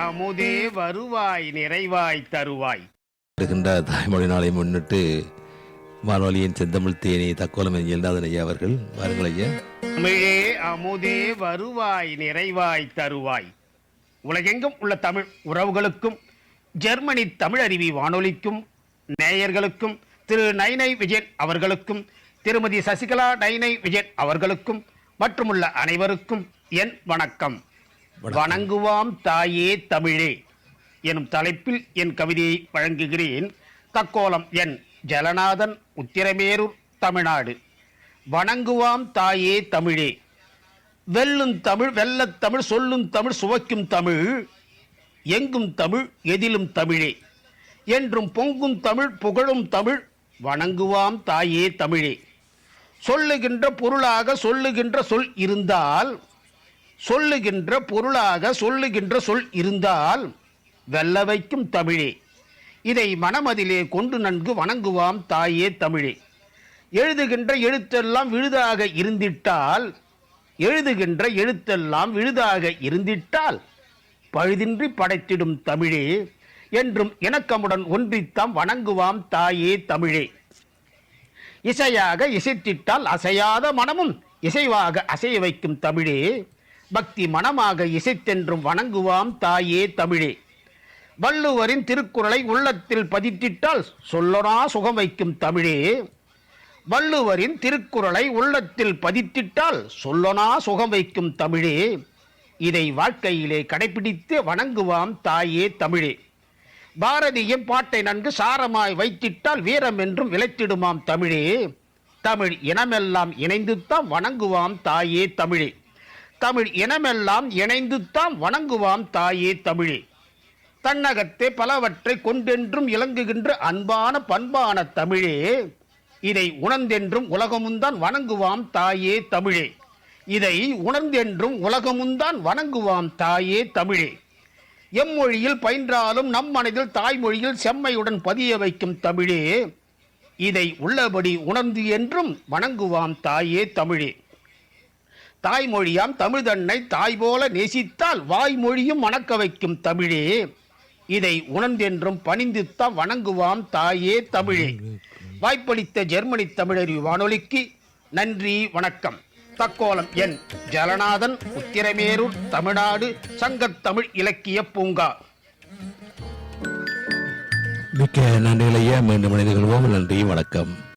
அமுதே வருவாய் நிறைவாய் தருவாய். தாய்மொழி நாளை முன்னிட்டு வானொலியின் செந்தமிழ் தேனி தக்கோலம் எழுதாதன் ஐயா அவர்கள் வாருங்கள் ஐயா. தமிழே அமுதே வருவாய் நிறைவாய் தருவாய். உலகெங்கும் உள்ள தமிழ் உறவுகளுக்கும் ஜெர்மனி தமிழ் அறிவி வானொலிக்கும் நேயர்களுக்கும் திரு நைனை விஜயன் அவர்களுக்கும் திருமதி சசிகலா நைனை விஜயன் அவர்களுக்கும் மற்றுமுள்ள அனைவருக்கும் என் வணக்கம். வணங்குவாம் தாயே தமிழே எனும் தலைப்பில் என் கவிதையை வழங்குகிறேன். தக்கோலம் என் ஜலநாதன், உத்திரமேரூர், தமிழ்நாடு. வணங்குவாம் தாயே தமிழே. வெல்லும் தமிழ் வெல்லத் தமிழ் சொல்லும் தமிழ் சுவைக்கும் தமிழ் எங்கும் தமிழ் எதிலும் தமிழே என்றும் பொங்கும் தமிழ் புகழும் தமிழ் வணங்குவாம் தாயே தமிழே. சொல்லுகின்ற பொருளாக சொல்லுகின்ற சொல் இருந்தால் சொல்லுகின்ற பொருளாக சொல்லுகின்ற சொல் இருந்தால் வெல்ல வைக்கும் தமிழே. இதை மனமதிலே கொண்டு நன்கு வணங்குவாம் தாயே தமிழே. எழுதுகின்ற எழுத்தெல்லாம் விழுதாக இருந்திட்டால் எழுதுகின்ற எழுத்தெல்லாம் விழுதாக இருந்திட்டால் பழுதின்றி படைத்திடும் தமிழே என்றும் இணக்கமுடன் ஒன்றித்தாம் வணங்குவாம் தாயே தமிழே. இசையாக இசைத்திட்டால் அசையாத மனமும் இசைவாக அசைய வைக்கும் தமிழே. பக்தி மனமாக இசைத்தென்றும் வணங்குவாம் தாயே தமிழே. வள்ளுவரின் திருக்குறளை உள்ளத்தில் பதித்திட்டால் சொல்லனா சுகம் வைக்கும் தமிழே. வள்ளுவரின் திருக்குறளை உள்ளத்தில் பதித்திட்டால் சொல்லனா சுகம் வைக்கும் தமிழே. இதை வாழ்க்கையிலே கடைபிடித்து வணங்குவாம் தாயே தமிழே. பாரதியின் பாட்டை நன்கு சாரமாய் வைத்திட்டால் வீரம் என்றும் விளைத்திடுமாம் தமிழே. தமிழ் இனமெல்லாம் இணைந்துத்தான் வணங்குவாம் தாயே தமிழே. தமிழ் இனமெல்லாம் இணைந்துத்தான் வணங்குவாம் தாயே தமிழே. தன்னகத்தே பலவற்றை கொண்டென்றும் இலங்குகின்ற அன்பான பண்பான தமிழே. இதை உணர்ந்தென்றும் உலகமுந்தான் வணங்குவாம் தாயே தமிழே. இதை உணர்ந்தென்றும் உலகமுந்தான் வணங்குவாம் தாயே தமிழே. எம்மொழியில் பயின்றாலும் நம் மனதில் தாய்மொழியில் செம்மையுடன் பதிய வைக்கும் தமிழே. இதை உள்ளபடி உணர்ந்து என்றும் வணங்குவாம் தாயே தமிழே. தாய்மொழியாம் தமிழ் தன்னை தாய் போல நேசித்தால் வாய்மொழியும் மணக்க வைக்கும் தமிழே. இதை உணர்ந்தென்றும் பணிந்துத்தான் வணங்குவாம் தாயே தமிழே. வாய்ப்பளித்த ஜெர்மனி தமிழறிவு வானொலிக்கு நன்றி வணக்கம். தக்கோலம் என் ஜலநாதன், உத்திரமேரூர், தமிழ்நாடு. சங்கத்தமிழ் இலக்கிய பூங்கா. மிக்க நன்றிகள் ஐயா. மீண்டும் இணைந்து கொள்வோம். நன்றி வணக்கம்.